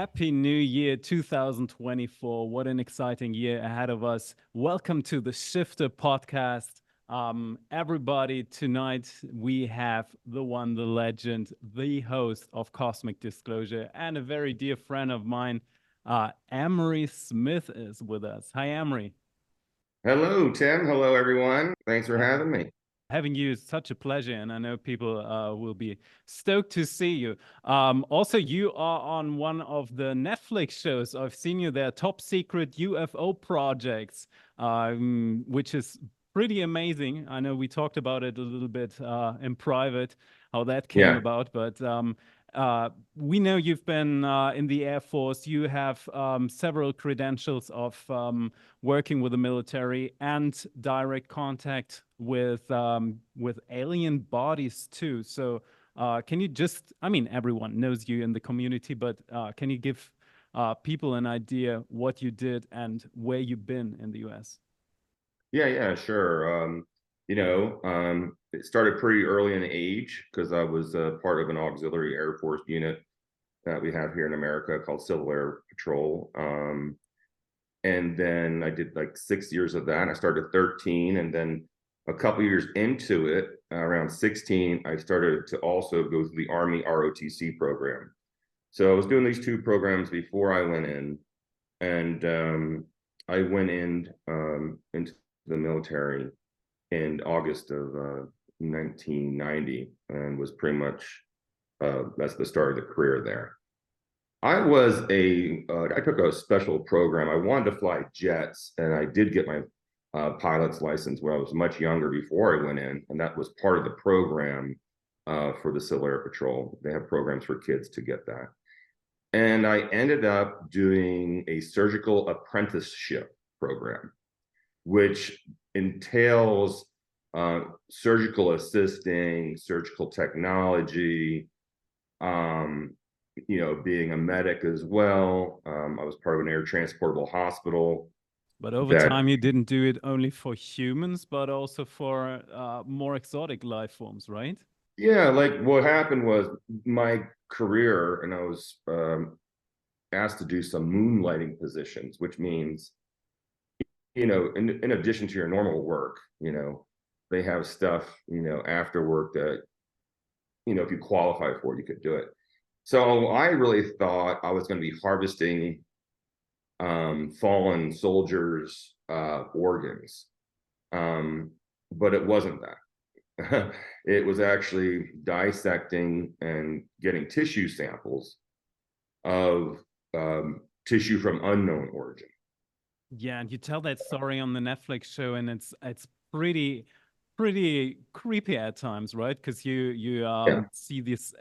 Happy New Year 2024. What an exciting year ahead of us. Welcome to the Shifter podcast. Everybody, tonight we have the one, the legend, the host of Cosmic Disclosure, and a very dear friend of mine, Emery Smith, is with us. Hi, Emery. Hello, Tim. Hello, everyone. Thanks for having me. Having you is such a pleasure, and I know people will be stoked to see you. Also, you are on one of the Netflix shows. I've seen you there, Top Secret UFO Projects, which is pretty amazing. I know we talked about it a little bit in private, how that came Yeah, about, but we know you've been in the Air Force. You have several credentials of working with the military and direct contact with alien bodies too. So can you just, I mean, everyone knows you in the community, but can you give people an idea what you did and where you've been in the US? yeah, sure. It started pretty early in age because I was part of an auxiliary Air Force unit that we have here in America called Civil Air Patrol. And then I did like 6 years of that. I started at 13, and then a couple years into it, around 16, I started to also go through the Army ROTC program. So I was doing these two programs before I went in, and I went in into the military in August of 1990, and was pretty much that's the start of the career there. I took a special program. I wanted to fly jets, and I did get my pilot's license when I was much younger before I went in, and that was part of the program for the Civil Air Patrol. They have programs for kids to get that. And I ended up doing a surgical apprenticeship program, which entails surgical assisting, surgical technology, being a medic as well. I was part of an air transportable hospital But over that, time, you didn't do it only for humans, but also for more exotic life forms, right? yeah, like what happened was my career, and I was asked to do some moonlighting positions, which means, in addition to your normal work, they have stuff, after work that, if you qualify for it, you could do it. So I really thought I was going to be harvesting fallen soldiers' organs, but it wasn't that. It was actually dissecting and getting tissue samples of tissue from unknown origin. Yeah, and you tell that story on the Netflix show, and it's pretty creepy at times, right? Because you Yeah, see this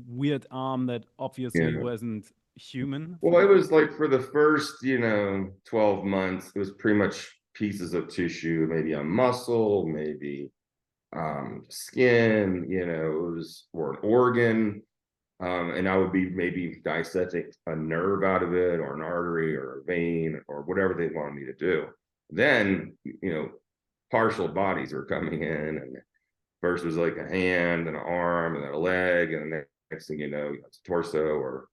weird arm that obviously yeah. wasn't human. Well, it was like for the first, 12 months, it was pretty much pieces of tissue, maybe a muscle, maybe skin, it was, or an organ. And I would be maybe dissecting a nerve out of it, or an artery, or a vein, or whatever they wanted me to do. Then, partial bodies were coming in, and first was like a hand and an arm and then a leg, and the next thing you know, it's a torso, or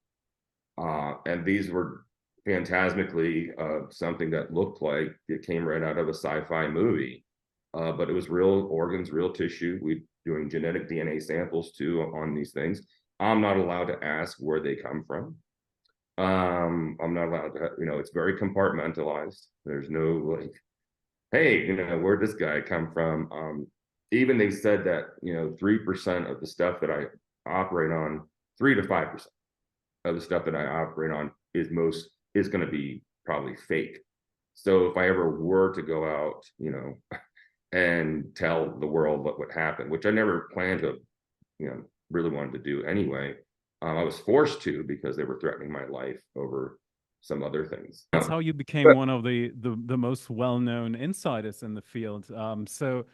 and these were phantasmically something that looked like it came right out of a sci-fi movie. But it was real organs, real tissue. We doing genetic DNA samples too on these things. I'm not allowed to ask where they come from. I'm not allowed to, it's very compartmentalized. There's no like, hey, where'd this guy come from? Even they said that, 3% of the stuff that I operate on, 3 to 5% of the stuff that I operate on is going to be probably fake. So if I ever were to go out, and tell the world what would happen, which I never planned to, really wanted to do anyway. I was forced to because they were threatening my life over some other things. That's how you became But one of the most well-known insiders in the field. So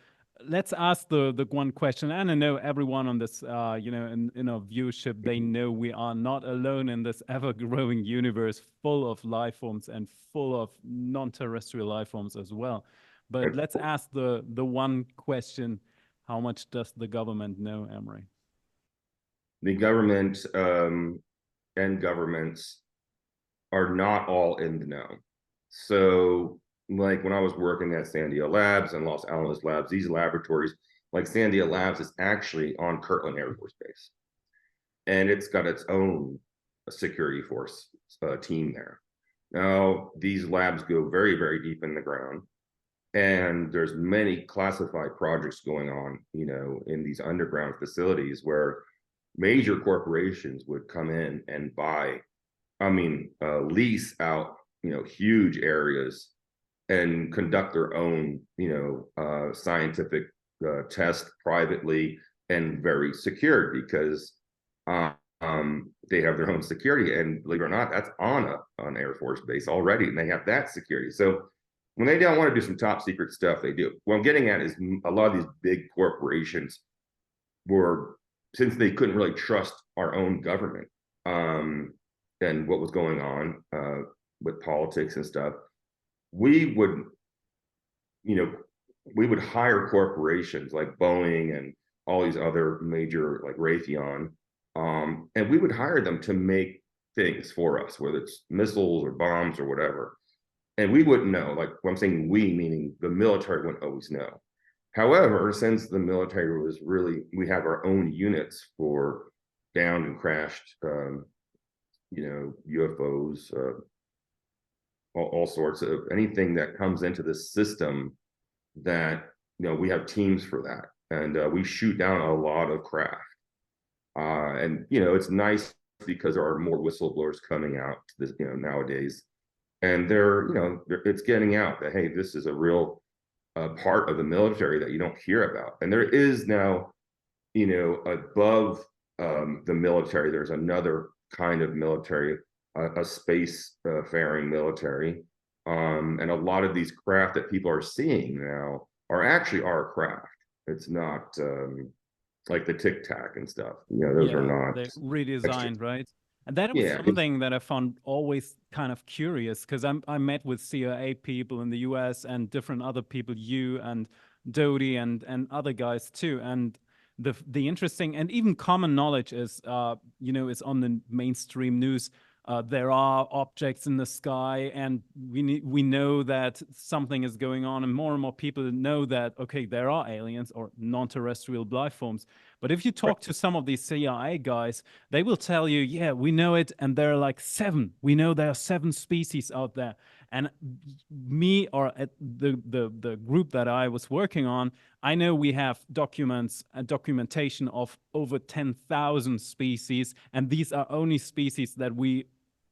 let's ask the one question, and I know everyone on this, in our viewership, they know we are not alone in this ever-growing universe full of life forms and full of non-terrestrial life forms as well. But let's ask the one question: how much does the government know, Emery? the government and governments are not all in the know. So like when I was working at Sandia Labs and Los Alamos Labs, these laboratories, like Sandia Labs is actually on Kirtland Air Force Base. And it's got its own security force team there. Now, these labs go very, very deep in the ground. And there's many classified projects going on, in these underground facilities where major corporations would come in and lease out, huge areas and conduct their own, scientific test privately and very secured because they have their own security. And believe it or not, that's on an Air Force base already, and they have that security. So when they don't want to do some top secret stuff, they do. What I'm getting at is a lot of these big corporations were, since they couldn't really trust our own government and what was going on with politics and stuff, we would hire corporations like Boeing and all these other major, like Raytheon, and we would hire them to make things for us, whether it's missiles or bombs or whatever. And we wouldn't know, like when I'm saying we, meaning the military wouldn't always know. However, since the military was we have our own units for downed and crashed, UFOs, all sorts of anything that comes into the system that, we have teams for that. And we shoot down a lot of craft. And, it's nice because there are more whistleblowers coming out this, nowadays. And it's getting out that, hey, this is a real part of the military that you don't hear about. And there is now, above the military, there's another kind of military, a space faring military. And a lot of these craft that people are seeing now are actually our craft. It's not like the Tic Tac and stuff. Those are not. They're redesigned, right? And that was Yeah, something that I found always kind of curious because I met with CIA people in the US and different other people, you and Dodie and other guys too. And the interesting and even common knowledge is, is on the mainstream news. There are objects in the sky, and we know that something is going on, and more people know that, okay, there are aliens or non-terrestrial life forms. But if you talk to some of these CIA guys, they will tell you, yeah, we know it, and there are like 7. We know there are 7 species out there. And me, or at the group that I was working on, I know we have documents and documentation of over 10,000 species, and these are only species that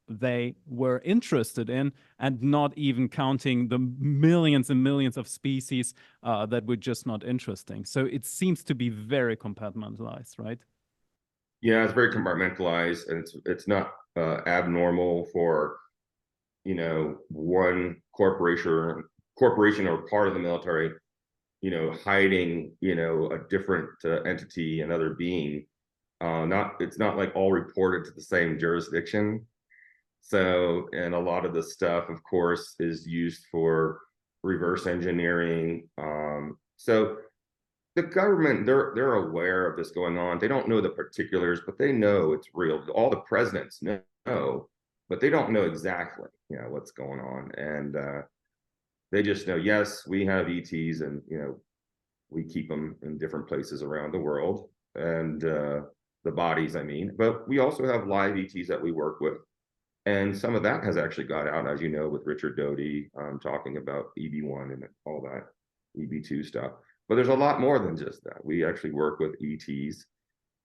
they were interested in, and not even counting the millions and millions of species that were just not interesting. So it seems to be very compartmentalized, right? Yeah, it's very compartmentalized, and it's not abnormal for one corporation or part of the military, hiding a different entity, another being. It's not like all reported to the same jurisdiction. So, and a lot of the stuff, of course, is used for reverse engineering. So the government, they're aware of this going on. They don't know the particulars, but they know it's real. All the presidents know, but they don't know exactly, what's going on. And they just know, yes, we have ETs, and we keep them in different places around the world, and the bodies, I mean. But we also have live ETs that we work with. And some of that has actually got out, as you know, with Richard Doty talking about EB1 and all that EB2 stuff. But there's a lot more than just that. We actually work with ETs,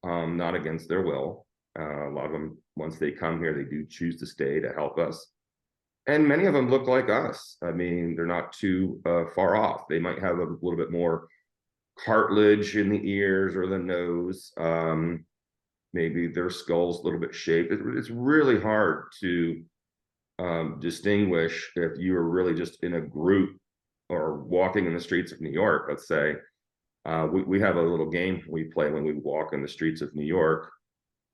not against their will. A lot of them, once they come here, they do choose to stay to help us. And many of them look like us. I mean, they're not too far off. They might have a little bit more cartilage in the ears or the nose. Maybe their skull's a little bit shaped. It's really hard to distinguish if you are really just in a group or walking in the streets of New York, let's say. We have a little game we play when we walk in the streets of New York,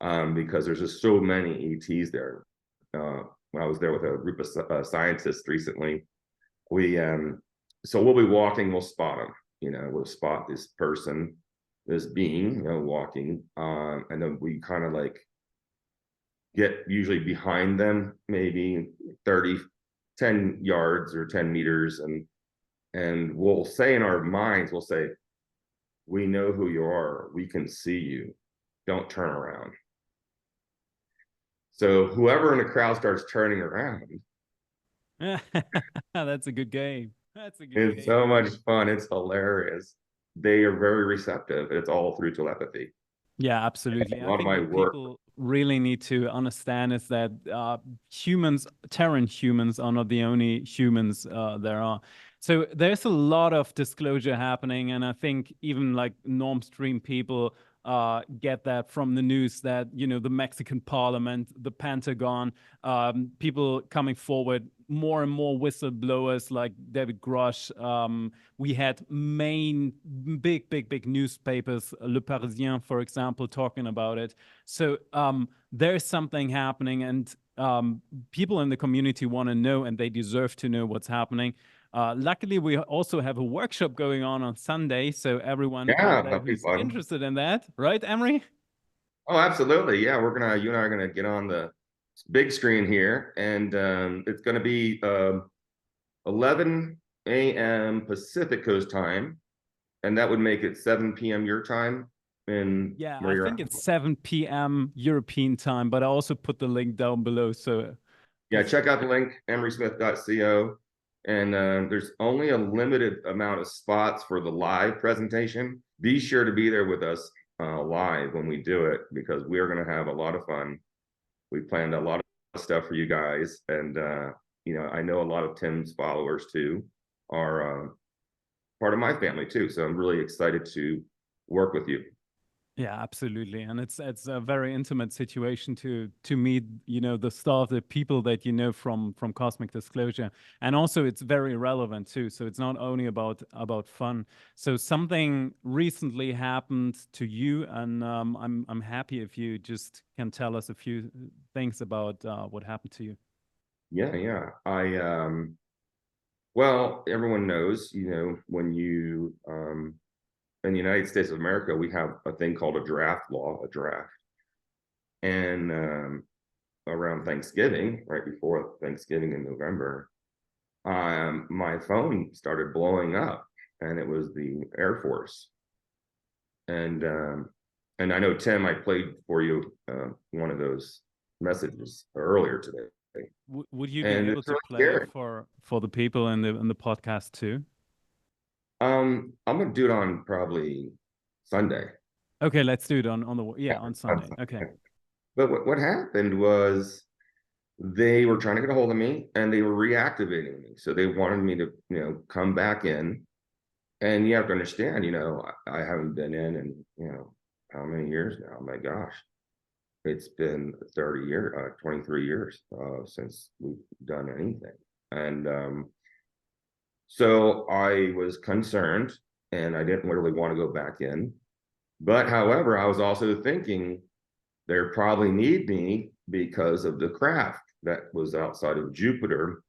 because there's just so many ETs there. When I was there with a group of scientists recently, so we'll be walking, we'll spot them. We'll spot this person, this being, walking, and then we kind of like get usually behind them, maybe 10 yards or 10 meters, and we'll say in our minds, we'll say, we know who you are, we can see you, don't turn around. So whoever in the crowd starts turning around, That's a good game. That's a good it's game. so much fun. It's hilarious. They are very receptive. It's all through telepathy. Yeah, A absolutely. I lot of think my what work. people really need to understand is that humans, Terran humans, are not the only humans there are. So there's a lot of disclosure happening, and I think even like normstream people get that from the news that, you know, the Mexican Parliament, the Pentagon, people coming forward, more and more whistleblowers like David Grosh. We had big newspapers, Le Parisien, for example, talking about it. So there's something happening, and people in the community want to know, and they deserve to know what's happening. Luckily, we also have a workshop going on Sunday, so everyone Yeah, that'll be who's fun. interested in that, right, Emery? Oh, absolutely. Yeah, you and I are gonna get on the big screen here, and it's gonna be 11 a.m. Pacific Coast time, and that would make it 7 p.m. your time in Yeah, where I you're think at. it's 7 p.m. European time, but I also put the link down below. So Yeah, just check out the link, emerysmith.co. And there's only a limited amount of spots for the live presentation. Be sure to be there with us live when we do it, because we're going to have a lot of fun. We planned a lot of stuff for you guys. And, I know a lot of Tim's followers too are part of my family too. So I'm really excited to work with you. yeah, absolutely, and it's a very intimate situation to meet, you know, the staff, the people that you know from Cosmic Disclosure, and also it's very relevant too. So it's not only about fun. So something recently happened to you, and I'm happy if you just can tell us a few things about what happened to you. Yeah. Well, everyone knows, when you in the United States of America, we have a thing called a draft law, a draft. And around Thanksgiving, right before Thanksgiving in November, my phone started blowing up, and it was the Air Force. And I know, Tim, I played for you one of those messages earlier today, Would you be and able it's to really play it scary. for the people in the podcast too? I'm gonna do it on probably Sunday. Okay, let's do it on the Yeah, on on Sunday. Okay. Sunday. But what happened was they were trying to get a hold of me, and they were reactivating me. So they wanted me to, come back in. And you have to understand, I haven't been in, how many years now? Oh my gosh, it's been 30 years, 23 years since we've done anything. And so I was concerned, and I didn't really want to go back in. But however, I was also thinking they probably need me because of the craft that was outside of Jupiter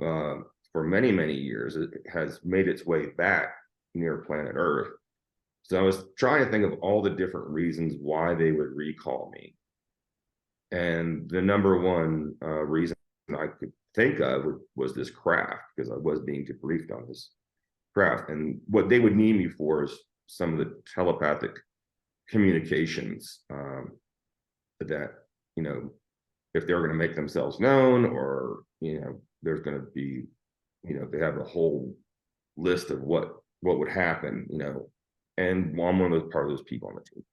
uh, for many, many years. It has made its way back near planet Earth. So I was trying to think of all the different reasons why they would recall me. And the number one reason I could think of was this craft, because I was being debriefed on this craft. And what they would need me for is some of the telepathic communications that, if they're going to make themselves known, or, there's going to be, they have a whole list of what would happen, and I'm one of those part of those people on the team.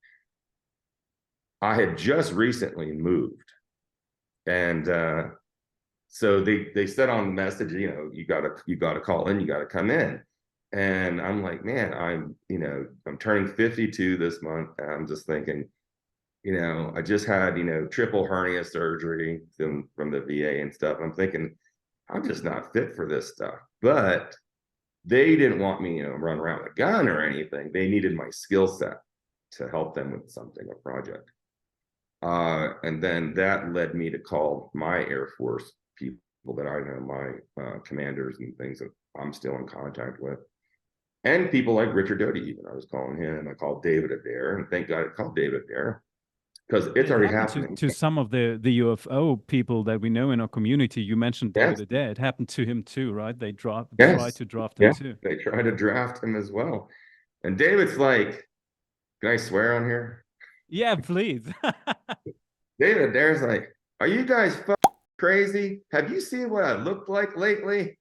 I had just recently moved, and so they said on the message, you gotta call in, you gotta come in. And I'm like, man, I'm turning 52 this month, and I'm just thinking, I just had, triple hernia surgery from the VA and stuff. I'm thinking, I'm just not fit for this stuff. But they didn't want me, run around with a gun or anything. They needed my skill set to help them with something, a project. And then that led me to call my Air Force people that I know, my commanders and things that I'm still in contact with. And people like Richard Doty, even. I was calling him. I called David Adair, and thank God I called David Adair. because And it's it already happened happening. to some of the UFO people that we know in our community. You mentioned David Yes, Adair. It happened to him too, right? They tried yes, to draft him yeah. too. They try to draft him as well. And David's like, can I swear on here? Yeah, please. David Adair's like, are you guys crazy? Have you seen what I looked like lately?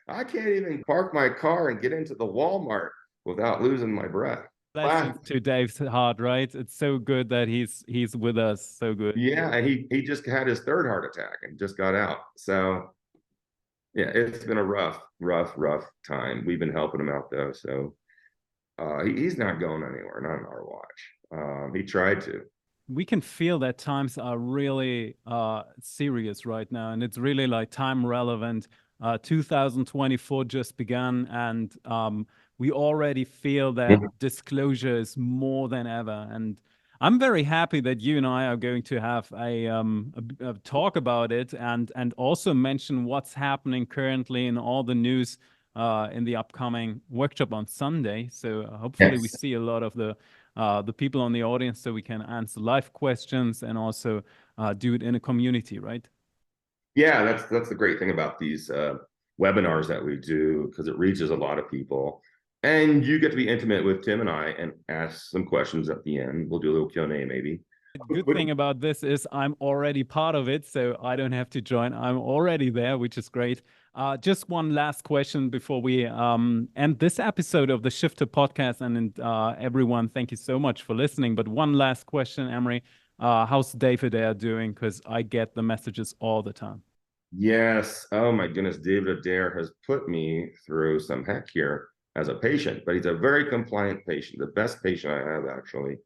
I can't even park my car and get into the Walmart without losing my breath. Blessings to Dave's heart, right? It's so good that he's with us. So good. Yeah, and he just had his third heart attack and just got out. So yeah, it's been a rough time. We've been helping him out though. So he's not going anywhere, not on our watch. He tried to. We can feel that times are really serious right now, and it's really like time relevant. 2024 just begun, and we already feel that Mhm. disclosure is more than ever. And I'm very happy that you and I are going to have a talk about it, and also mention what's happening currently in all the news in the upcoming workshop on Sunday. So hopefully we Yes. see a lot of the people on the audience so we can answer live questions and also do it in a community, right? Yeah, that's the great thing about these webinars that we do because it reaches a lot of people, and you get to be intimate with Tim and I and ask some questions at the end. We'll do a little Q&A maybe. Good thing about this is I'm already part of it, so I don't have to join. I'm already there, which is great. Just one last question before we end this episode of the Shifter podcast. And everyone, thank you so much for listening. But one last question, Emery. How's David Adair doing? Because I get the messages all the time. Yes. Oh my goodness, David Adair has put me through some heck here as a patient, but he's a very compliant patient, the best patient I have actually,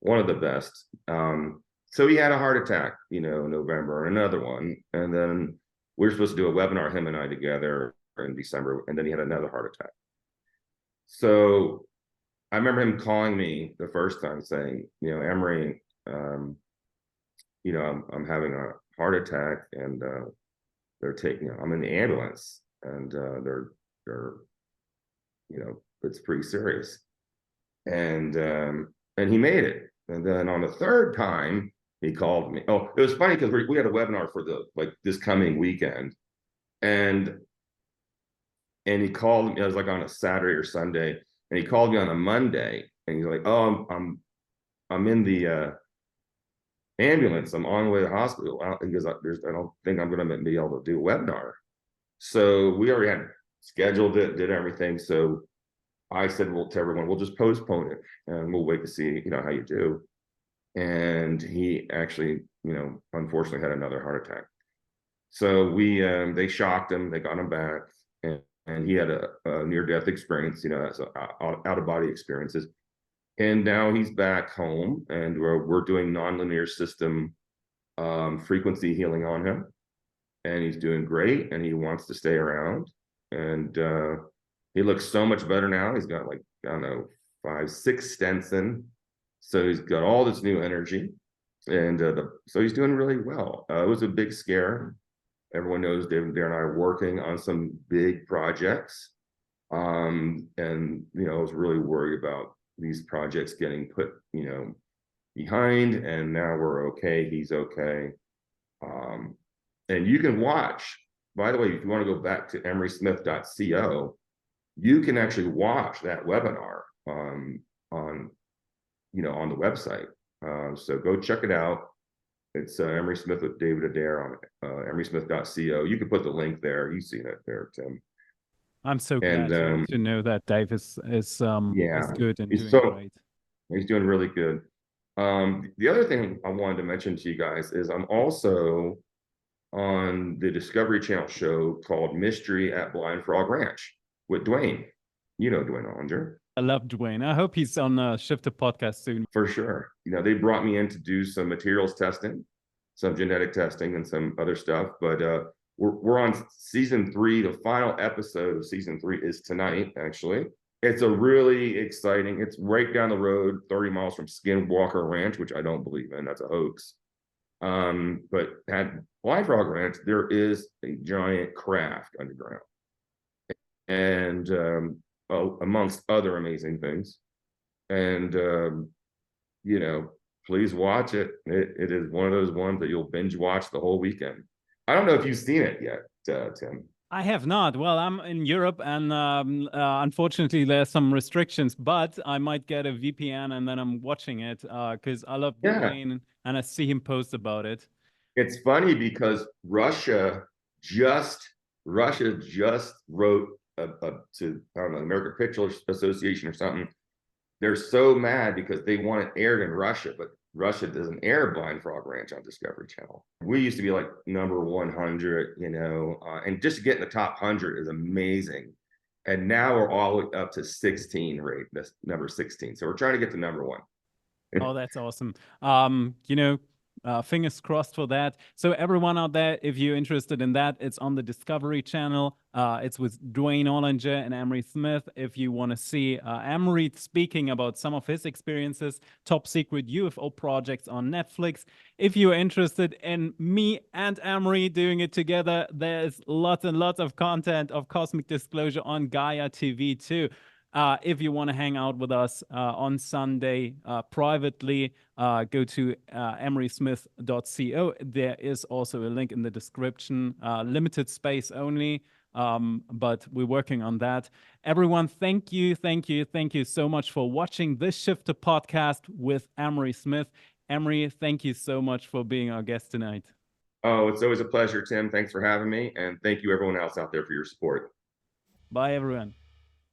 one of the best. So he had a heart attack, in November, another one, and then we were supposed to do a webinar, him and I together in December, and then he had another heart attack. So I remember him calling me the first time saying, Emery, I'm having a heart attack and they're taking, I'm in the ambulance and they're, it's pretty serious. And he made it. And then on the third time, he called me. Oh, it was funny because we had a webinar for this coming weekend, and he called me. It was like on a Saturday or Sunday, and he called me on a Monday, and he's like, "Oh, I'm in the ambulance. I'm on the way to the hospital." He goes, I don't think I'm going to be able to do a webinar. So we already had scheduled it, did everything. So I said, well, to everyone, we'll just postpone it and we'll wait to see, how you do. And he actually, unfortunately had another heart attack. So they shocked him, they got him back, and he had a near-death experience, that's out-of-body experiences. And now he's back home, and we're doing nonlinear system frequency healing on him, and he's doing great, and he wants to stay around, and he looks so much better now. He's got, like, I don't know, 5, 6 stents in, so he's got all this new energy, and so he's doing really well. It was a big scare. Everyone knows David Adair and I are working on some big projects, and I was really worried about these projects getting put, behind, and now we're okay. He's okay. And you can watch, by the way, if you want to go back to emerysmith.co, you can actually watch that webinar on the website. So go check it out. It's Emery Smith with David Adair on emerysmith.co. You can put the link there. You've seen it there, Tim. I'm so And glad to know that Dave is yeah, good and he's doing great. he's doing really good. The other thing I wanted to mention to you guys is I'm also on the Discovery Channel show called Mystery at Blind Frog Ranch with Dwayne. You know Dwayne Ollinger. I love Dwayne. I hope he's on Shifter podcast soon. For sure. They brought me in to do some materials testing, some genetic testing, and some other stuff. But we're on season 3. The final episode of season 3 is tonight, actually. It's a really exciting, it's right down the road, 30 miles from Skinwalker Ranch, which I don't believe in. That's a hoax. But at Blind Frog Ranch, there is a giant craft underground. And amongst other amazing things. And, please watch it. It is one of those ones that you'll binge watch the whole weekend. I don't know if you've seen it yet, Tim. I have not. Well, I'm in Europe, and unfortunately, there's some restrictions. But I might get a VPN, and then I'm watching it because I love Yeah, Dwayne, and I see him post about it. it's funny because just wrote to, I don't know, American Picture Association or something. They're so mad because they want it aired in Russia, but Russia doesn't air Blind Frog Ranch on Discovery Channel. We used to be like number 100, you know, and just to get in the top 100 is amazing. And now we're all up to 16 rate, that's number 16. So we're trying to get to number 1. Oh, that's awesome. You know, fingers crossed for that. So everyone out there, if you're interested in that, it's on the Discovery Channel. It's with Dwayne Ollinger and Emery Smith. If you want to see Emery speaking about some of his experiences, top secret UFO projects on Netflix. If you're interested in me and Emery doing it together, there's lots and lots of content of Cosmic Disclosure on Gaia TV too. If you want to hang out with us on Sunday privately, go to emerysmith.co. There is also a link in the description. Limited space only, but we're working on that. Everyone, thank you so much for watching this Shifter podcast with Emery Smith. Emery, thank you so much for being our guest tonight. Oh, it's always a pleasure, Tim. Thanks for having me. And thank you everyone else out there for your support. Bye, everyone.